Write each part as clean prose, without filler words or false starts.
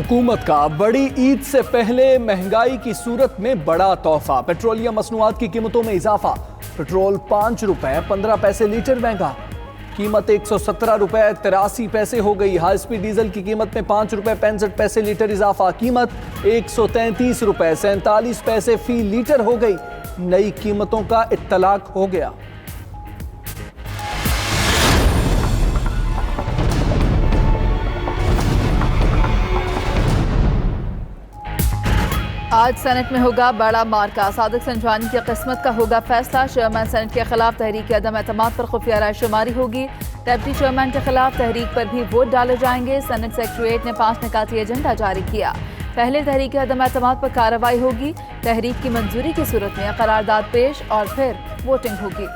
हुकूमत का बड़ी ईद से पहले महंगाई की सूरत में बड़ा तोहफा। पेट्रोलियम मसनूआत की कीमतों में इजाफा। पेट्रोल 5 रुपए 15 पैसे लीटर महंगा। कीमत 117 रुपए 83 पैसे हो गई। हाई स्पीड डीजल की कीमत में 5 रुपए 65 पैसे लीटर इजाफा। कीमत 133 रुपए 47 पैसे फी लीटर हो गई। नई कीमतों का इत्तलाक हो गया। आज सेनेट में होगा बड़ा मार्का। सादिक संजवानी की किस्मत का होगा फैसला। चेयरमैन सेनेट के खिलाफ तहरीक अदम एतमाद पर खुफिया राय शुमारी होगी। डिप्टी चेयरमैन के खिलाफ तहरीक पर भी वोट डाले जाएंगे। सेनेट सेक्रेटरीट ने 5 निकाती एजेंडा जारी किया। पहले तहरीक अदम एतमाद पर कार्रवाई होगी। तहरीक की मंजूरी की सूरत में करारदाद पेश और फिर वोटिंग होगी।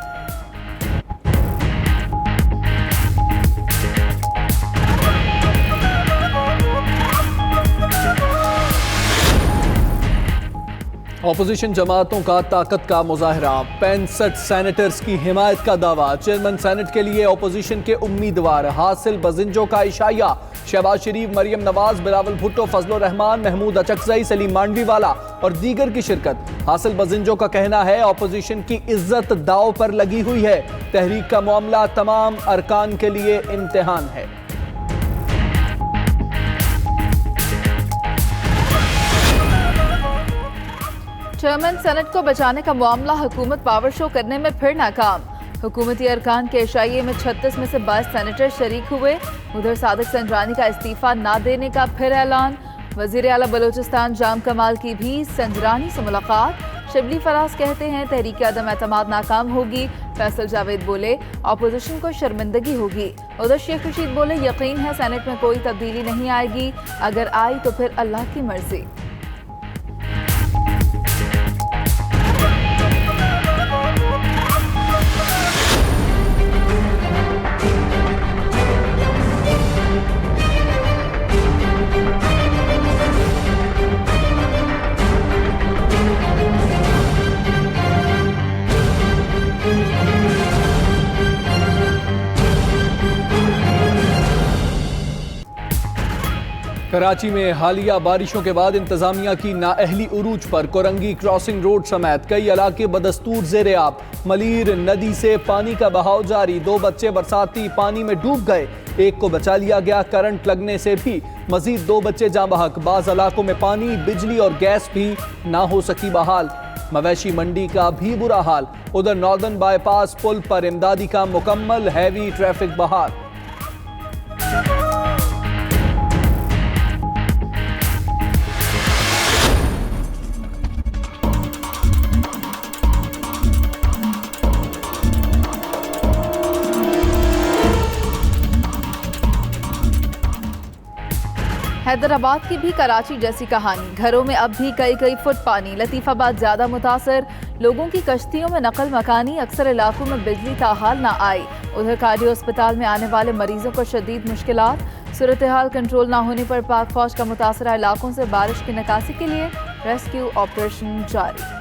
ऑपोजिशन जमातों का ताकत का मुजाहरा। 65 सेनेटर्स की हिमायत का दावा। चेयरमैन सेनेट के लिए ऑपोजिशन के उम्मीदवार हासिल बजिंजो का इशाया। शहबाज शरीफ, मरियम नवाज, बिलावल भुट्टो, फजलुर रहमान, महमूद अचकजई, सलीम मांडवीवाला और दीगर की शिरकत। हासिल बजिंजो का कहना है ऑपोजिशन की इज्जत दांव पर लगी हुई है। तहरीक का मामला तमाम अरकान के लिए इम्तिहान है। चेयरमैन सेनेट को बचाने का मामला हुकूमत पावर शो करने में फिर नाकाम। हुकूमती अरकान के इशाये में 36 में से 22 सेनेटर शरीक हुए। उधर सादिक संजवानी का इस्तीफा ना देने का फिर ऐलान। वजीर आला बलोचिस्तान जाम कमाल की भी संजरानी से मुलाकात। शिबली फराज कहते हैं तहरीक अदम एतमाद नाकाम होगी। फैसल जावेद बोले अपोजिशन को शर्मिंदगी होगी। उधर शेख रशीद बोले यकीन है सेनेट में कोई तब्दीली नहीं आएगी, अगर आई तो फिर अल्लाह की मर्जी। कराची में हालिया बारिशों के बाद इंतजामिया की नाअहली उरूज पर कोरंगी क्रॉसिंग रोड समेत कई इलाके बदस्तूर ज़ेरे आब। मलीर नदी से पानी का बहाव जारी। 2 बच्चे बरसाती पानी में डूब गए, एक को बचा लिया गया। करंट लगने से भी मजीद 2 बच्चे जाँ बहक। बाज़ इलाकों में पानी, बिजली और गैस भी ना हो सकी बहाल। मवेशी मंडी का भी बुरा हाल। उधर नॉर्दर्न बाईपास पुल पर इमदादी काम मुकम्मल, हैवी ट्रैफिक बहाल। हैदराबाद की भी कराची जैसी कहानी। घरों में अब भी कई फुट पानी। लतीफाबाद ज्यादा मुतासर। लोगों की कश्तियों में नकल मकानी। अक्सर इलाकों में बिजली ताहाल ना आई। उधर कार्डियो अस्पताल में आने वाले मरीजों को शदीद मुश्किलात। सूरत हाल कंट्रोल ना होने पर पाक फौज का मुतासरा इलाकों से बारिश की निकासी के लिए रेस्क्यू ऑपरेशन जारी।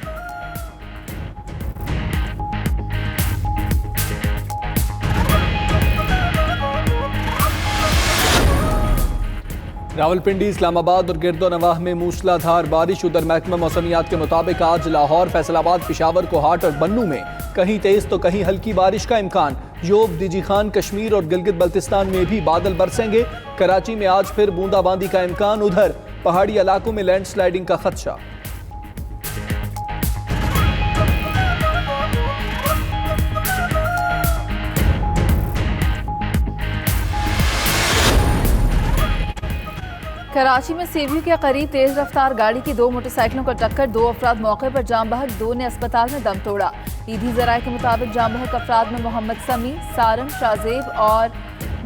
रावलपिंडी, इस्लामाबाद और गिरदोनवाह में मूसलाधार बारिश। उधर महकमा मौसमियात के मुताबिक आज लाहौर, फैसलाबाद, पेशावर, कोहाट और बन्नू में कहीं तेज तो कहीं हल्की बारिश का इम्कान। योब, दिजी खान, कश्मीर और गिलगित बल्तिस्तान में भी बादल बरसेंगे। कराची में आज फिर बूंदाबांदी का इम्कान। उधर पहाड़ी इलाकों में लैंडस्लाइडिंग का खदशा। कराची में सीव्यू के करीब तेज रफ्तार गाड़ी की 2 मोटरसाइकिलों को टक्कर। 2 अफराद मौके पर जाम बहक, 2 ने अस्पताल में दम तोड़ा। ईदी जराये के मुताबिक जाम बहक अफराद में मोहम्मद समी, सारन, शाजेब और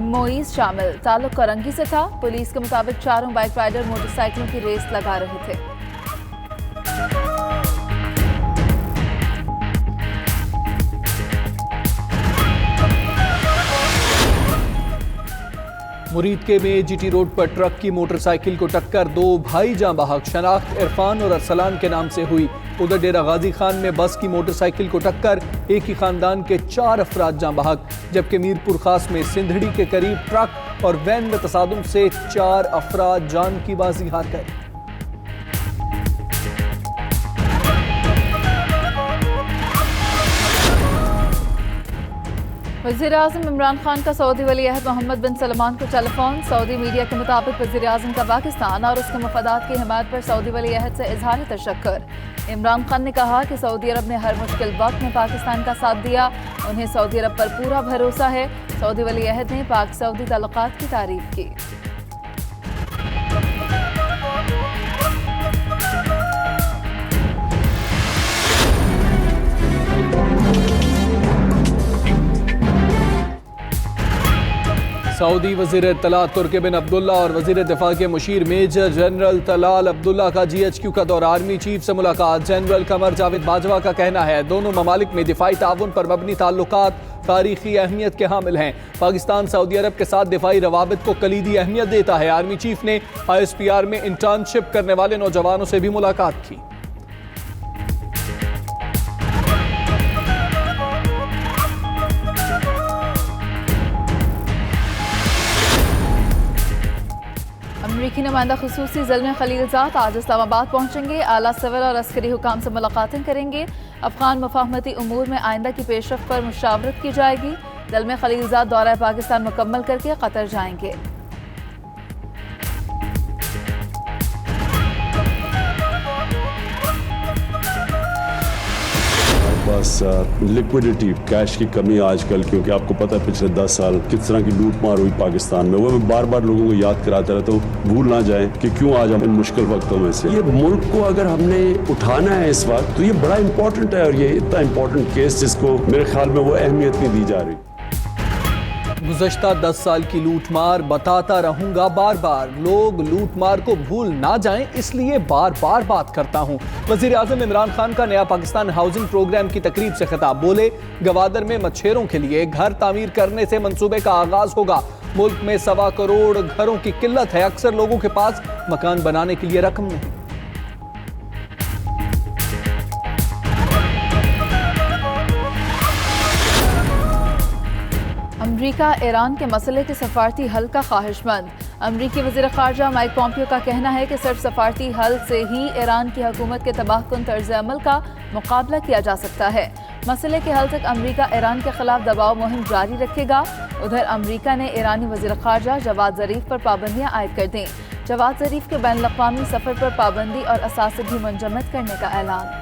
मोईज शामिल। ताल्लुक कोरंगी से था। पुलिस के मुताबिक चारों बाइक राइडर मोटरसाइकिलों की रेस लगा रहे थे। मुरीदके में जीटी रोड पर ट्रक की मोटरसाइकिल को टक्कर। 2 भाई जाँ बहक। शनाख्त इरफान और अरसलान के नाम से हुई। उधर डेरा गाजी खान में बस की मोटरसाइकिल को टक्कर। एक ही खानदान के 4 अफराद जाँ बहक। जबकि मीरपुर खास में सिंधड़ी के करीब ट्रक और वैन में तसादुम से 4 अफराद जान की बाजी हार गए। वज़ीर-ए-आज़म इमरान खान का सऊदी वली-अहद मोहम्मद बिन सलमान को टेलीफोन। सऊदी मीडिया के मुताबिक वज़ीर-ए-आज़म का पाकिस्तान और उसके मफादात की हिमायत पर सऊदी वली-अहद से इजहार तशक्कुर। इमरान खान ने कहा कि सऊदी अरब ने हर मुश्किल वक्त में पाकिस्तान का साथ दिया, उन्हें सऊदी अरब पर पूरा भरोसा है। सऊदी वली-अहद ने पाक सऊदी ताल्लुकात की तारीफ की। सऊदी वज़ीर इत्तलात तुर्की बिन अब्दुल्ला और वज़ीर दिफा के मुशीर मेजर जनरल तलाल अब्दुल्ला का GHQ का दौरा, आर्मी चीफ से मुलाकात। जनरल कमर जावेद बाजवा का कहना है दोनों ममालिक में दिफाई ताउन पर मबनी ताल्लुकात तारीखी अहमियत के हामिल हैं। पाकिस्तान सऊदी अरब के साथ दिफाई रवाबित को कलीदी अहमियत देता है। आर्मी चीफ ने ISPR में इंटर्नशिप करने वाले नौजवानों से भी मुलाकात की। अमरीकी नुमाइंदा खुसूसी ज़ल्मे खलीलजाद आज इस्लामाबाद पहुंचेंगे। आला सिविल और अस्करी हुकाम से मुलाकातें करेंगे। अफगान मफाहमती उमूर में आइंदा की पेशरफ पर मुशावरत की जाएगी। ज़ल्मे खलीलजाद दौरा पाकिस्तान मुकम्मल करके कतर जाएंगे। बस लिक्विडिटी कैश की कमी आजकल, क्योंकि आपको पता है पिछले 10 साल किस तरह की लूट मार हुई पाकिस्तान में। वो मैं बार बार लोगों को याद कराता रहता हूँ, भूल ना जाएं कि क्यों आज हम इन मुश्किल वक्तों में से ये मुल्क को अगर हमने उठाना है इस वक्त, तो ये बड़ा इंपॉर्टेंट है। और ये इतना इंपॉर्टेंट केस जिसको मेरे ख्याल में वो अहमियत नहीं दी जा रही। गुज़श्ता 10 साल की लूटमार बताता रहूंगा बार बार, लोग लूटमार को भूल ना जाएं इसलिए बार बार बात करता हूं। वज़ीर आज़म इमरान खान का नया पाकिस्तान हाउसिंग प्रोग्राम की तकरीब से खिताब, बोले गवादर में मच्छेरों के लिए घर तामीर करने से मंसूबे का आगाज होगा। मुल्क में 1.25 करोड़ घरों की किल्लत है, अक्सर लोगों के पास मकान बनाने के लिए रकम नहीं। अमरीका ईरान के मसले के सफारती हल का ख्वाहिशमंद। अमरीकी वज़ीर ख़ारजा माइक पॉम्पियो का कहना है कि सिर्फ सफारती हल से ही ईरान की हुकूमत के तबाहकुन तर्ज अमल का मुकाबला किया जा सकता है। मसले के हल तक अमरीका ईरान के खिलाफ दबाव मुहिम जारी रखेगा। उधर अमरीका ने ईरानी वज़ीर ख़ारजा जवाद ज़रीफ पर पाबंदियाँ आयद कर दी। जवाद ज़रीफ के बैन अक़वामी सफ़र पर पाबंदी और असासे भी मुंजमद करने का ऐलान।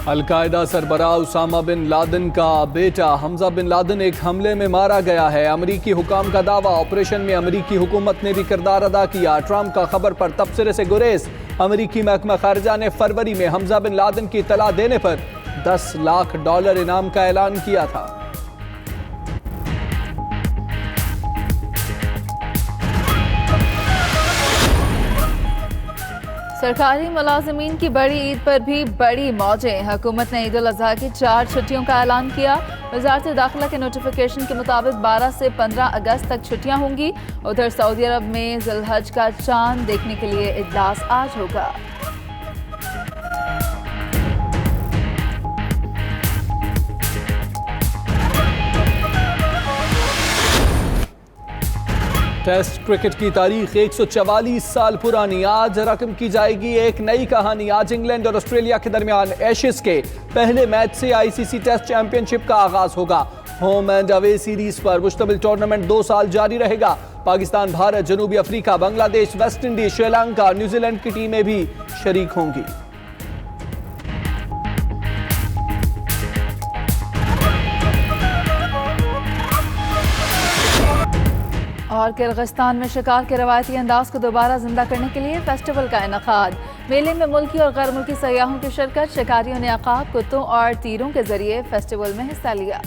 अलकायदा सरबराह उसामा बिन लादेन का बेटा हमजा बिन लादेन एक हमले में मारा गया है। अमरीकी हुकाम का दावा, ऑपरेशन में अमरीकी हुकूमत ने भी किरदार अदा किया। ट्रंप का खबर पर तबसरे से गुरेज। अमरीकी महकमा खारजा ने फरवरी में हमजा बिन लादेन की इत्तला देने पर $10 लाख इनाम का ऐलान किया था। सरकारी मुलाजमीन की बड़ी ईद पर भी बड़ी मौजें। हुकूमत ने ईद उल अज़हा की 4 छुट्टियों का ऐलान किया। वज़ारत दाखिला के नोटिफिकेशन के मुताबिक 12 से 15 अगस्त तक छुट्टियां होंगी। उधर सऊदी अरब में ज़िलहज का चांद देखने के लिए इजलास आज होगा। टेस्ट क्रिकेट की तारीख 144 साल पुरानी। आज रकम की जाएगी एक नई कहानी। आज इंग्लैंड और ऑस्ट्रेलिया के दरमियान एशेज के पहले मैच से ICC टेस्ट चैंपियनशिप का आगाज होगा। होम एंड अवे सीरीज पर मुश्तमिल टूर्नामेंट 2 साल जारी रहेगा। पाकिस्तान, भारत, जनूबी Africa, Bangladesh, West Indies, Sri Lanka, New Zealand की टीमें भी शरीक होंगी। और किर्गिस्तान में शिकार के रवायती अंदाज को दोबारा जिंदा करने के लिए फेस्टिवल का इनेकाद। मेले में मुल्की और गैर मुल्की सयाहों की शिरकत। शिकारियों ने अकाब, कुत्तों और तीरों के जरिए फेस्टिवल में हिस्सा लिया।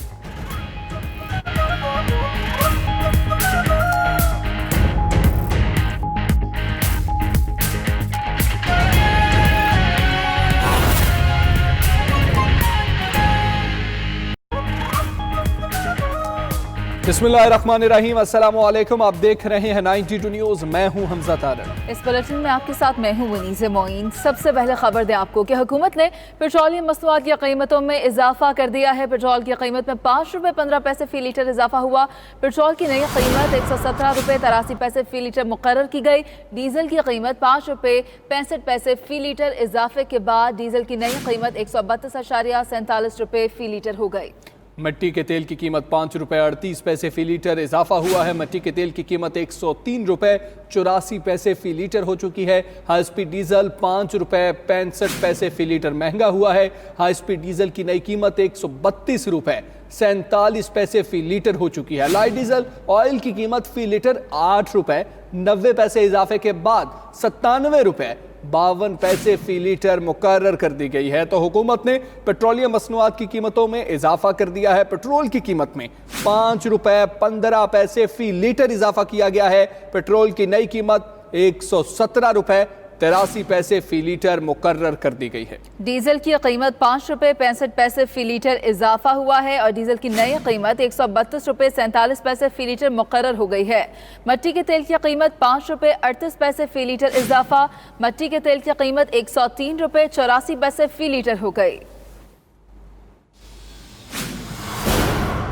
बिस्मिल्लाहिर्रहमानिर्रहीम, अस्सलामु अलैकुम। आप देख रहे हैं 92 न्यूज़। मैं हूं हमजा तारड़। इस बुलेटिन में आपके साथ मैं हूं वनीज़े मोइन। सबसे पहले खबर दें आपको कि हुकूमत ने पेट्रोलियम मसनूआत की कीमतों में इजाफा कर दिया है। पेट्रोल की कीमत में 5 रुपये 15 पैसे फी लीटर इजाफा हुआ। पेट्रोल की नई कीमत 117 रुपये 83 पैसे फी लीटर मुकर्रर की गई। डीजल की कीमत 5 रुपये 65 पैसे फी लीटर इजाफे के बाद डीजल की नई कीमत 132.47 रुपये फी लीटर हो गई। मिट्टी के तेल की कीमत 5 रुपये 38 पैसे फी लीटर इजाफा हुआ है। मिट्टी के तेल की कीमत 103 रुपये 84 पैसे फी लीटर हो चुकी है। हाई स्पीड डीजल 5 रुपये 65 पैसे फी लीटर महंगा हुआ है। हाई स्पीड डीजल की नई कीमत 132 रुपये 47 पैसे फी लीटर हो चुकी है। लाइट डीजल ऑयल की कीमत फी लीटर 8 रुपये 90 पैसे इजाफे के बाद 97 रुपये 52 पैसे फी लीटर मुकर्रर कर दी गई है। तो हुकूमत ने पेट्रोलियम मसनूआत की कीमतों में इजाफा कर दिया है। पेट्रोल की कीमत में 5 रुपये 15 पैसे फी लीटर इजाफा किया गया है। पेट्रोल की नई कीमत 117 रुपये 83 पैसे फी लीटर मुकर्रर कर दी गई है। डीजल की कीमत 5 रुपये 65 पैसे फी लीटर इजाफा हुआ है और डीजल की नई कीमत 132 रुपये 47 पैसे फी लीटर मुकर्रर हो गई है। मिट्टी के तेल की कीमत 5 रुपये 38 पैसे फी लीटर इजाफा। मिट्टी के तेल की कीमत 103 रुपये 84 पैसे फी लीटर हो गई।